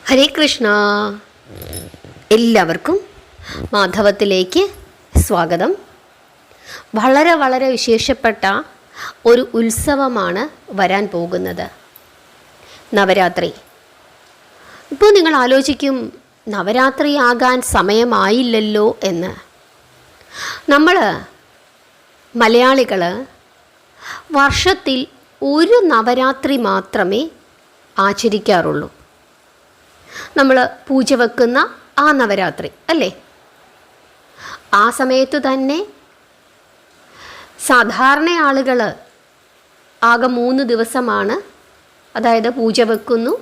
ഹരേ കൃഷ്ണ. എല്ലാവർക്കും മാധവത്തിലേക്ക് സ്വാഗതം. വളരെ വളരെ വിശേഷപ്പെട്ട ഒരു ഉത്സവമാണ് വരാൻ പോകുന്നത്, നവരാത്രി. ഇപ്പോൾ നിങ്ങൾ ആലോചിക്കും, നവരാത്രി ആകാൻ സമയമായില്ലല്ലോ എന്ന്. നമ്മൾ മലയാളികൾ വർഷത്തിൽ ഒരു നവരാത്രി മാത്രമേ ആചരിക്കാറുള്ളൂ. നമ്മൾ പൂജ വെക്കുന്ന ആ നവരാത്രി അല്ലേ? ആ സമയത്തു തന്നെ സാധാരണ ആളുകൾ ആകെ 3 ദിവസമാണ്, അതായത് പൂജ വെക്കുന്നു,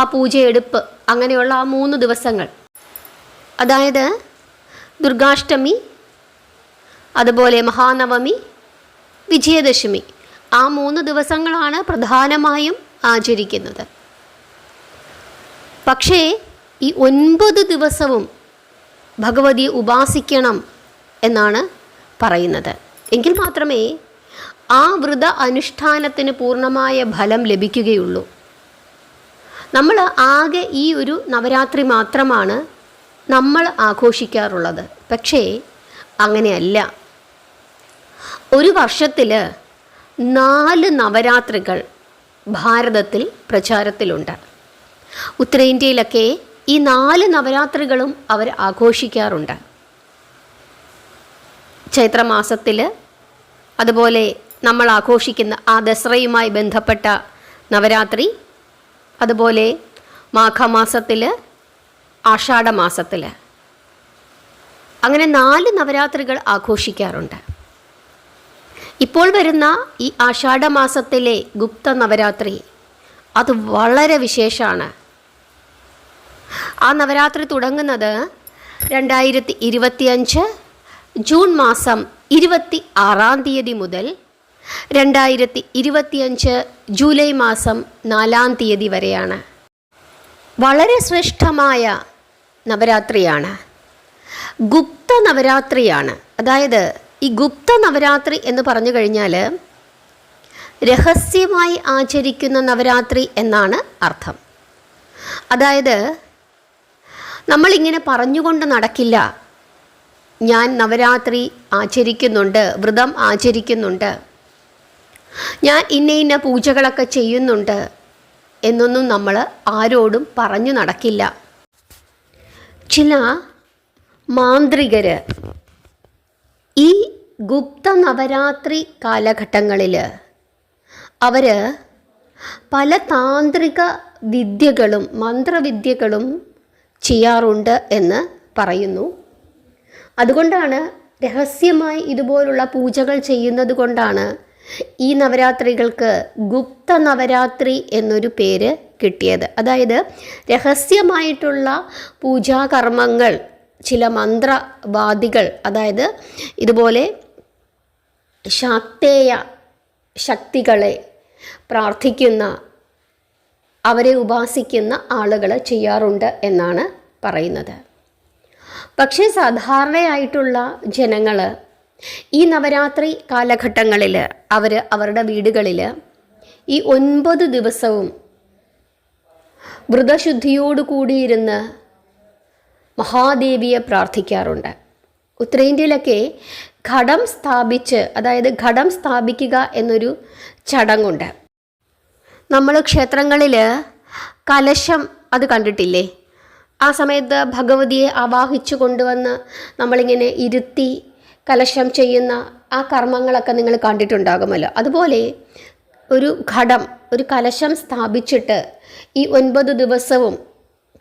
ആ പൂജയെടുപ്പ്, അങ്ങനെയുള്ള ആ 3 ദിവസങ്ങൾ, അതായത് ദുർഗാഷ്ടമി, അതുപോലെ മഹാനവമി, വിജയദശമി, ആ 3 ദിവസങ്ങളാണ് പ്രധാനമായും ആചരിക്കുന്നത്. പക്ഷേ ഈ 9 ദിവസവും ഭഗവതിയെ ഉപാസിക്കണം എന്നാണ് പറയുന്നത്. എങ്കിൽ മാത്രമേ ആ വ്രത അനുഷ്ഠാനത്തിന് പൂർണ്ണമായ ഫലം ലഭിക്കുകയുള്ളൂ. നമ്മൾ ആകെ ഈ ഒരു നവരാത്രി മാത്രമാണ് നമ്മൾ ആഘോഷിക്കാറുള്ളത്. പക്ഷേ അങ്ങനെയല്ല. ഒരു വർഷത്തിൽ 4 നവരാത്രികൾ ഭാരതത്തിൽ പ്രചാരത്തിലുണ്ട്. ഉത്തരേന്ത്യയിലൊക്കെ ഈ 4 നവരാത്രികളും അവർ ആഘോഷിക്കാറുണ്ട്. ചൈത്രമാസത്തിൽ, അതുപോലെ നമ്മൾ ആഘോഷിക്കുന്ന ആ ദസറയുമായി ബന്ധപ്പെട്ട നവരാത്രി, അതുപോലെ മാഘമാസത്തിൽ, ആഷാഢമാസത്തിൽ, അങ്ങനെ 4 നവരാത്രികൾ ആഘോഷിക്കാറുണ്ട്. ഇപ്പോൾ വരുന്ന ഈ ആഷാഢമാസത്തിലെ ഗുപ്ത നവരാത്രി അത് വളരെ വിശേഷമാണ്. ആ നവരാത്രി തുടങ്ങുന്നത് 2025 ജൂൺ മാസം 26-ാം തീയതി മുതൽ 2025 ജൂലൈ മാസം 4-ാം തീയതി വരെയാണ്. വളരെ ശ്രേഷ്ഠമായ നവരാത്രിയാണ്, ഗുപ്ത നവരാത്രിയാണ്. അതായത് ഈ ഗുപ്ത നവരാത്രി എന്ന് പറഞ്ഞു കഴിഞ്ഞാൽ രഹസ്യമായി ആചരിക്കുന്ന നവരാത്രി എന്നാണ് അർത്ഥം. അതായത് നമ്മളിങ്ങനെ പറഞ്ഞുകൊണ്ട് നടക്കില്ല, ഞാൻ നവരാത്രി ആചരിക്കുന്നുണ്ട്, വ്രതം ആചരിക്കുന്നുണ്ട്, ഞാൻ ഇന്ന പൂജകളൊക്കെ ചെയ്യുന്നുണ്ട് എന്നൊന്നും നമ്മൾ ആരോടും പറഞ്ഞു നടക്കില്ല. ചില മാന്ത്രികർ ഈ ഗുപ്ത നവരാത്രി കാലഘട്ടങ്ങളിൽ അവർ പല താന്ത്രിക വിദ്യകളും മന്ത്രവിദ്യകളും ചെയ്യാറുണ്ട് എന്ന് പറയുന്നു. അതുകൊണ്ടാണ് രഹസ്യമായി ഇതുപോലുള്ള പൂജകൾ ചെയ്യുന്നത് കൊണ്ടാണ് ഈ നവരാത്രികൾക്ക് ഗുപ്ത നവരാത്രി എന്നൊരു പേര് കിട്ടിയത്. അതായത് രഹസ്യമായിട്ടുള്ള പൂജാകർമ്മങ്ങൾ, ചില മന്ത്രവാദികൾ, അതായത് ഇതുപോലെ ശാക്തേയ ശക്തികളെ പ്രാർത്ഥിക്കുന്ന, അവരെ ഉപാസിക്കുന്ന ആളുകൾ ചെയ്യാറുണ്ട് എന്നാണ് പറയുന്നത്. പക്ഷേ സാധാരണയായിട്ടുള്ള ജനങ്ങൾ ഈ നവരാത്രി കാലഘട്ടങ്ങളിൽ അവർ അവരുടെ വീടുകളിൽ ഈ 9 ദിവസവും വ്രതശുദ്ധിയോടു കൂടിയിരുന്ന് മഹാദേവിയെ പ്രാർത്ഥിക്കാറുണ്ട്. ഉത്തരേന്ത്യയിലൊക്കെ ഘടം സ്ഥാപിച്ച്, അതായത് ഘടം സ്ഥാപിക്കുക എന്നൊരു ചടങ്ങുണ്ട്. നമ്മൾ ക്ഷേത്രങ്ങളിൽ കലശം അത് കണ്ടിട്ടില്ലേ? ആ സമയത്ത് ഭഗവതിയെ ആവാഹിച്ചു കൊണ്ടുവന്ന് നമ്മളിങ്ങനെ ഇരുത്തി കലശം ചെയ്യുന്ന ആ കർമ്മങ്ങളൊക്കെ നിങ്ങൾ കണ്ടിട്ടുണ്ടാകുമല്ലോ. അതുപോലെ ഒരു ഘടം, ഒരു കലശം സ്ഥാപിച്ചിട്ട് ഈ 9 ദിവസവും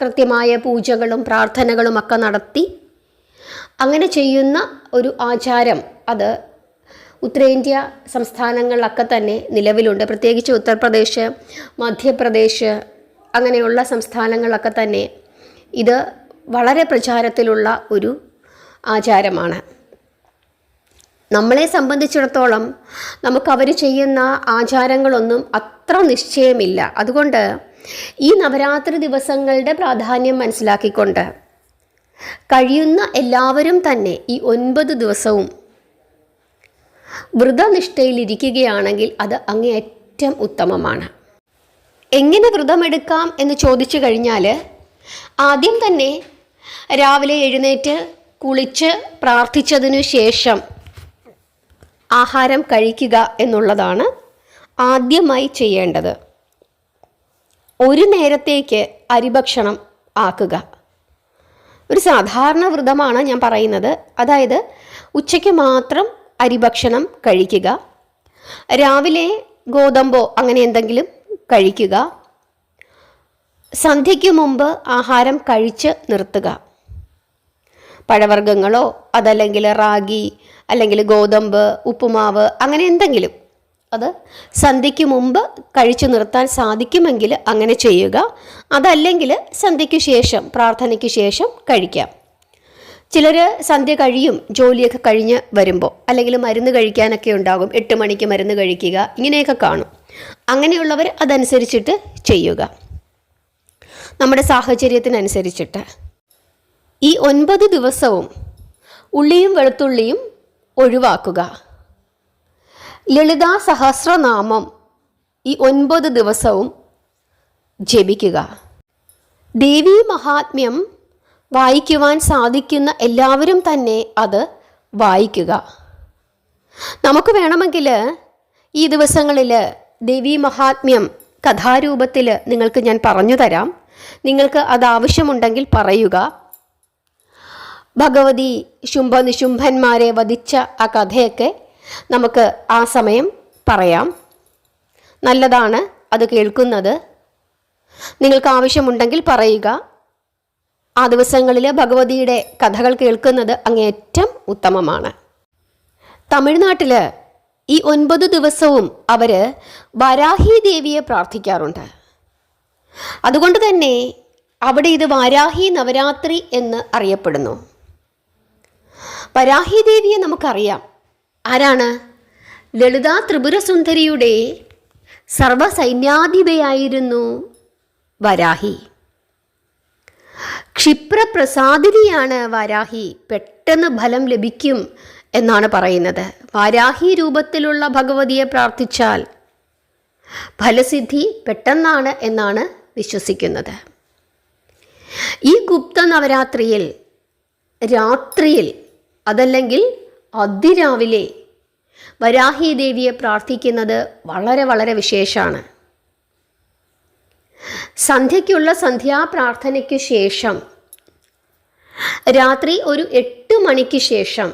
കൃത്യമായ പൂജകളും പ്രാർത്ഥനകളും ഒക്കെ നടത്തി അങ്ങനെ ചെയ്യുന്ന ഒരു ആചാരം അത് ഉത്തരേന്ത്യ സംസ്ഥാനങ്ങളിലൊക്കെ തന്നെ നിലവിലുണ്ട്. പ്രത്യേകിച്ച് ഉത്തർപ്രദേശ്, മധ്യപ്രദേശ്, അങ്ങനെയുള്ള സംസ്ഥാനങ്ങളിലൊക്കെ തന്നെ ഇത് വളരെ പ്രചാരത്തിലുള്ള ഒരു ആചാരമാണ്. നമ്മളെ സംബന്ധിച്ചിടത്തോളം നമുക്കവർ ചെയ്യുന്ന ആചാരങ്ങളൊന്നും അത്ര നിശ്ചയമില്ല. അതുകൊണ്ട് ഈ നവരാത്രി ദിവസങ്ങളുടെ പ്രാധാന്യം മനസ്സിലാക്കിക്കൊണ്ട് കഴിയുന്ന എല്ലാവരും തന്നെ ഈ 9 ദിവസവും വ്രതനിഷ്ഠയിലിരിക്കുകയാണെങ്കിൽ അത് അങ്ങേയറ്റം ഉത്തമമാണ്. എങ്ങനെ വ്രതമെടുക്കാം എന്ന് ചോദിച്ചു കഴിഞ്ഞാൽ ആദ്യം തന്നെ രാവിലെ എഴുന്നേറ്റ് കുളിച്ച് പ്രാർത്ഥിച്ചതിനു ശേഷം ആഹാരം കഴിക്കുക എന്നുള്ളതാണ് ആദ്യമായി ചെയ്യേണ്ടത്. ഒരു നേരത്തേക്ക് അരിഭക്ഷണം ആക്കുക. ഒരു സാധാരണ വ്രതമാണ് ഞാൻ പറയുന്നത്. അതായത് ഉച്ചയ്ക്ക് മാത്രം അരിഭക്ഷണം കഴിക്കുക, രാവിലെ ഗോതമ്പോ അങ്ങനെ എന്തെങ്കിലും കഴിക്കുക, സന്ധ്യയ്ക്ക് മുമ്പ് ആഹാരം കഴിച്ച് നിർത്തുക. പഴവർഗ്ഗങ്ങളോ അതല്ലെങ്കിൽ റാഗി അല്ലെങ്കിൽ ഗോതമ്പ്, ഉപ്പുമാവ് അങ്ങനെ എന്തെങ്കിലും അത് സന്ധ്യയ്ക്ക് മുമ്പ് കഴിച്ചു നിർത്താൻ സാധിക്കുമെങ്കിൽ അങ്ങനെ ചെയ്യുക. അതല്ലെങ്കിൽ സന്ധ്യയ്ക്ക് ശേഷം, പ്രാർത്ഥനയ്ക്ക് ശേഷം കഴിക്കാം. ചിലർ സന്ധ്യ കഴിയും, ജോലിയൊക്കെ കഴിഞ്ഞ് വരുമ്പോൾ, അല്ലെങ്കിൽ മരുന്ന് കഴിക്കാനൊക്കെ ഉണ്ടാകും, 8 മണിക്ക് മരുന്ന് കഴിക്കുക, ഇങ്ങനെയൊക്കെ കാണും. അങ്ങനെയുള്ളവർ അതനുസരിച്ചിട്ട് ചെയ്യുക, നമ്മുടെ സാഹചര്യത്തിനനുസരിച്ചിട്ട്. ഈ 9 ദിവസവും ഉള്ളിയും വെളുത്തുള്ളിയും ഒഴിവാക്കുക. ലളിതാ സഹസ്രനാമം ഈ 9 ദിവസവും ജപിക്കുക. ദേവീ മഹാത്മ്യം വായിക്കുവാൻ സാധിക്കുന്ന എല്ലാവരും തന്നെ അത് വായിക്കുക. നമുക്ക് വേണമെങ്കിൽ ഈ ദിവസങ്ങളിൽ ദേവീ മഹാത്മ്യം കഥാരൂപത്തിൽ നിങ്ങൾക്ക് ഞാൻ പറഞ്ഞു തരാം. നിങ്ങൾക്ക് അത് ആവശ്യമുണ്ടെങ്കിൽ പറയുക. ഭഗവതി ശുംഭനിശുംഭന്മാരെ വധിച്ച ആ കഥയൊക്കെ നമുക്ക് ആ സമയം പറയാം. നല്ലതാണ് അത് കേൾക്കുന്നത്. നിങ്ങൾക്ക് ആവശ്യമുണ്ടെങ്കിൽ പറയുക. ആ ദിവസങ്ങളിൽ ഭഗവതിയുടെ കഥകൾ കേൾക്കുന്നത് അങ്ങേയറ്റം ഉത്തമമാണ്. തമിഴ്നാട്ടിൽ ഈ 9 ദിവസവും അവർ വരാഹി ദേവിയെ പ്രാർത്ഥിക്കാറുണ്ട്. അതുകൊണ്ട് തന്നെ അവിടെ ഇത് വാരാഹി നവരാത്രി എന്ന് അറിയപ്പെടുന്നു. വരാഹി ദേവിയെ നമുക്കറിയാം. ആരാണ്? ലളിതാ ത്രിപുരസുന്ദരിയുടെ സർവസൈന്യാധിപയായിരുന്നു വരാഹി. ക്ഷിപ്രപ്രസാദിനിയാണ് വാരാഹി. പെട്ടെന്ന് ഫലം ലഭിക്കും എന്നാണ് പറയുന്നത്. വാരാഹി രൂപത്തിലുള്ള ഭഗവതിയെ പ്രാർത്ഥിച്ചാൽ ഫലസിദ്ധി പെട്ടെന്നാണ് എന്നാണ് വിശ്വസിക്കുന്നത്. ഈ ഗുപ്ത നവരാത്രിയിൽ രാത്രിയിൽ അതല്ലെങ്കിൽ അതിരാവിലെ വരാഹി ദേവിയെ പ്രാർത്ഥിക്കുന്നത് വളരെ വളരെ വിശേഷമാണ്. സന്ധ്യയ്ക്കുള്ള സന്ധ്യാപ്രാർത്ഥനയ്ക്ക് ശേഷം രാത്രി ഒരു 8 മണിക്ക് ശേഷം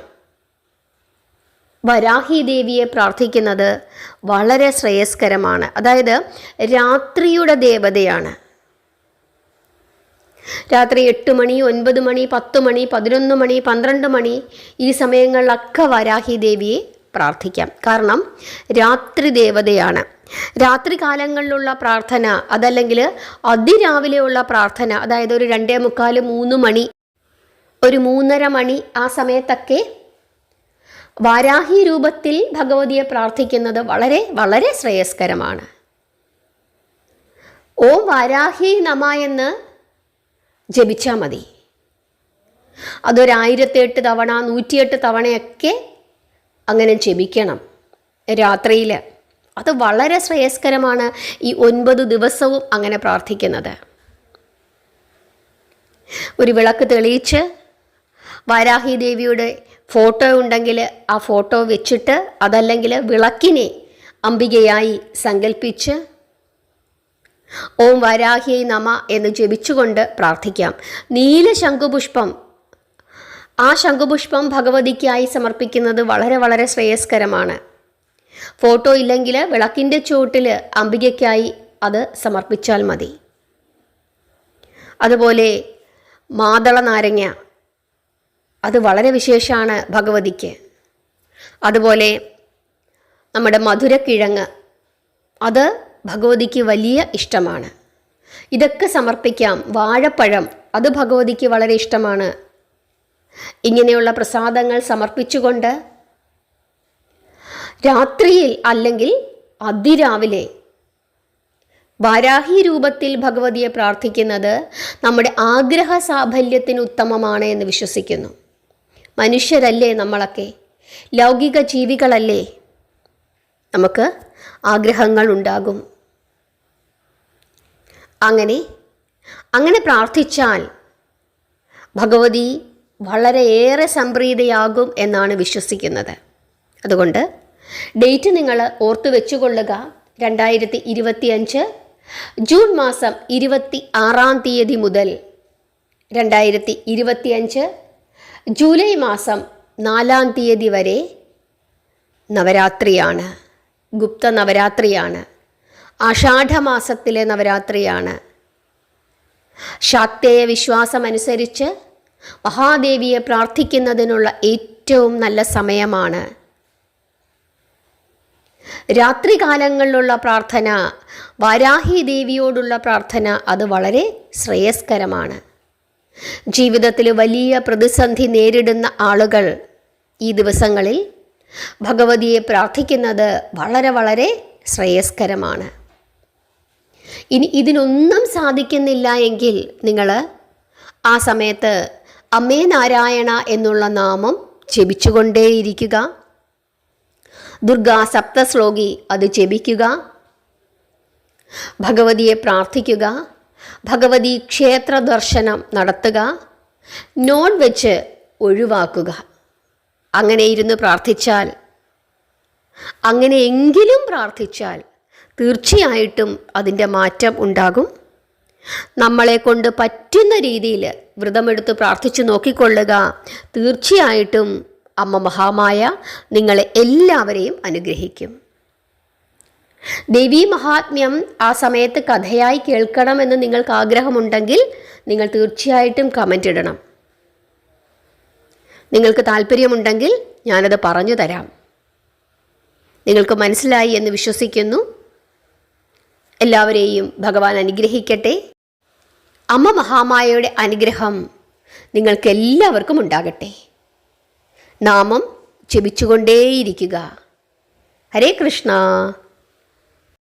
വരാഹി ദേവിയെ പ്രാർത്ഥിക്കുന്നത് വളരെ ശ്രേയസ്കരമാണ്. അതായത് രാത്രിയുടെ ദേവതയാണ്. രാത്രി 8 മണി, 9 മണി, 10 മണി, 11 മണി, 12 മണി ഈ സമയങ്ങളിലൊക്കെ വരാഹി ദേവിയെ പ്രാർത്ഥിക്കാം. കാരണം രാത്രി ദേവതയാണ്. രാത്രി കാലങ്ങളിലുള്ള പ്രാർത്ഥന അതല്ലെങ്കിൽ അതിരാവിലെയുള്ള പ്രാർത്ഥന, അതായത് ഒരു 2:45, 3 മണി, ഒരു 3:30 മണി ആ സമയത്തൊക്കെ വാരാഹി രൂപത്തിൽ ഭഗവതിയെ പ്രാർത്ഥിക്കുന്നത് വളരെ വളരെ ശ്രേയസ്കരമാണ്. ഓം വാരാഹി നമ എന്ന് ജപിച്ചാൽ മതി. അതൊരു 1008 തവണ 108 തവണയൊക്കെ അങ്ങനെ ജപിക്കണം രാത്രിയിൽ. അത് വളരെ ശ്രേയസ്കരമാണ്. ഈ 9 ദിവസവും അങ്ങനെ പ്രാർത്ഥിക്കുന്നത്. ഒരു വിളക്ക് തെളിയിച്ച് വാരാഹി ദേവിയുടെ ഫോട്ടോ ഉണ്ടെങ്കിൽ ആ ഫോട്ടോ വെച്ചിട്ട്, അതല്ലെങ്കിൽ വിളക്കിനെ അംബികയായി സങ്കല്പിച്ച് ഓം വാരാഹി നമ എന്ന് ജപിച്ചുകൊണ്ട് പ്രാർത്ഥിക്കാം. നീല ശംഖുപുഷ്പം, ആ ശംഖുപുഷ്പം ഭഗവതിക്കായി സമർപ്പിക്കുന്നത് വളരെ വളരെ ശ്രേയസ്കരമാണ്. ഫോട്ടോ ഇല്ലെങ്കിൽ വിളക്കിൻ്റെ ചുവട്ടിൽ അംബികയ്ക്കായി അത് സമർപ്പിച്ചാൽ മതി. അതുപോലെ മാതള നാരങ്ങ, അത് വളരെ വിശേഷമാണ് ഭഗവതിക്ക്. അതുപോലെ നമ്മുടെ മധുരക്കിഴങ്ങ്, അത് ഭഗവതിക്ക് വലിയ ഇഷ്ടമാണ്. ഇതൊക്കെ സമർപ്പിക്കാം. വാഴപ്പഴം, അത് ഭഗവതിക്ക് വളരെ ഇഷ്ടമാണ്. ഇങ്ങനെയുള്ള പ്രസാദങ്ങൾ സമർപ്പിച്ചുകൊണ്ട് രാത്രിയിൽ അല്ലെങ്കിൽ അതിരാവിലെ വാരാഹി രൂപത്തിൽ ഭഗവതിയെ പ്രാർത്ഥിക്കുന്നത് നമ്മുടെ ആഗ്രഹ സാഫല്യത്തിന് ഉത്തമമാണ് എന്ന് വിശ്വസിക്കുന്നു. മനുഷ്യരല്ലേ നമ്മളൊക്കെ, ലൗകിക ജീവികളല്ലേ, നമുക്ക് ആഗ്രഹങ്ങൾ ഉണ്ടാകും. അങ്ങനെ പ്രാർത്ഥിച്ചാൽ ഭഗവതി വളരെയേറെ സംപ്രീതയാകും എന്നാണ് വിശ്വസിക്കുന്നത്. അതുകൊണ്ട് ഡേറ്റ് നിങ്ങൾ ഓർത്തു വെച്ചുകൊള്ളുക. 2025 ജൂൺ മാസം 26 മുതൽ 2025 ജൂലൈ മാസം 4 വരെ നവരാത്രിയാണ്. ഗുപ്ത നവരാത്രിയാണ്. ആഷാഢമാസത്തിലെ നവരാത്രിയാണ്. ശാക്തേയ വിശ്വാസമനുസരിച്ച് മഹാദേവിയെ പ്രാർത്ഥിക്കുന്നതിനുള്ള ഏറ്റവും നല്ല സമയമാണ്. രാത്രികാലങ്ങളിലുള്ള പ്രാർത്ഥന, വാരാഹി ദേവിയോടുള്ള പ്രാർത്ഥന, അത് വളരെ ശ്രേയസ്കരമാണ്. ജീവിതത്തിൽ വലിയ പ്രതിസന്ധി നേരിടുന്ന ആളുകൾ ഈ ദിവസങ്ങളിൽ ഭഗവതിയെ പ്രാർത്ഥിക്കുന്നത് വളരെ വളരെ ശ്രേയസ്കരമാണ്. ഇനി ഇതിനൊന്നും സാധിക്കുന്നില്ല എങ്കിൽ നിങ്ങൾ ആ സമയത്ത് അമ്മേ നാരായണ എന്നുള്ള നാമം ജപിച്ചുകൊണ്ടേയിരിക്കുക. ദുർഗാ സപ്തശ്ലോകി അത് ജപിക്കുക. ഭഗവതിയെ പ്രാർത്ഥിക്കുക. ഭഗവതി ക്ഷേത്ര ദർശനം നടത്തുക. നോൺ വെജ് ഒഴിവാക്കുക. അങ്ങനെ ഇരുന്ന് പ്രാർത്ഥിച്ചാൽ, അങ്ങനെയെങ്കിലും പ്രാർത്ഥിച്ചാൽ തീർച്ചയായിട്ടും അതിൻ്റെ മാറ്റം ഉണ്ടാകും. നമ്മളെ കൊണ്ട് പറ്റുന്ന രീതിയിൽ വ്രതമെടുത്ത് പ്രാർത്ഥിച്ചു നോക്കിക്കൊള്ളുക. തീർച്ചയായിട്ടും അമ്മ മഹാമായ നിങ്ങളെ എല്ലാവരെയും അനുഗ്രഹിക്കും. ദേവീ മഹാത്മ്യം ആ സമയത്ത് കഥയായി കേൾക്കണമെന്ന് നിങ്ങൾക്ക് ആഗ്രഹമുണ്ടെങ്കിൽ നിങ്ങൾ തീർച്ചയായിട്ടും കമൻ്റ് ഇടണം. നിങ്ങൾക്ക് താല്പര്യമുണ്ടെങ്കിൽ ഞാനത് പറഞ്ഞു തരാം. നിങ്ങൾക്ക് മനസ്സിലായി എന്ന് വിശ്വസിക്കുന്നു. എല്ലാവരെയും ഭഗവാൻ അനുഗ്രഹിക്കട്ടെ. അമ്മ മഹാമായയുടെ അനുഗ്രഹം നിങ്ങൾക്കെല്ലാവർക്കും ഉണ്ടാകട്ടെ. നാമം ജപിച്ചുകൊണ്ടേയിരിക്കുക. ഹരേ കൃഷ്ണ.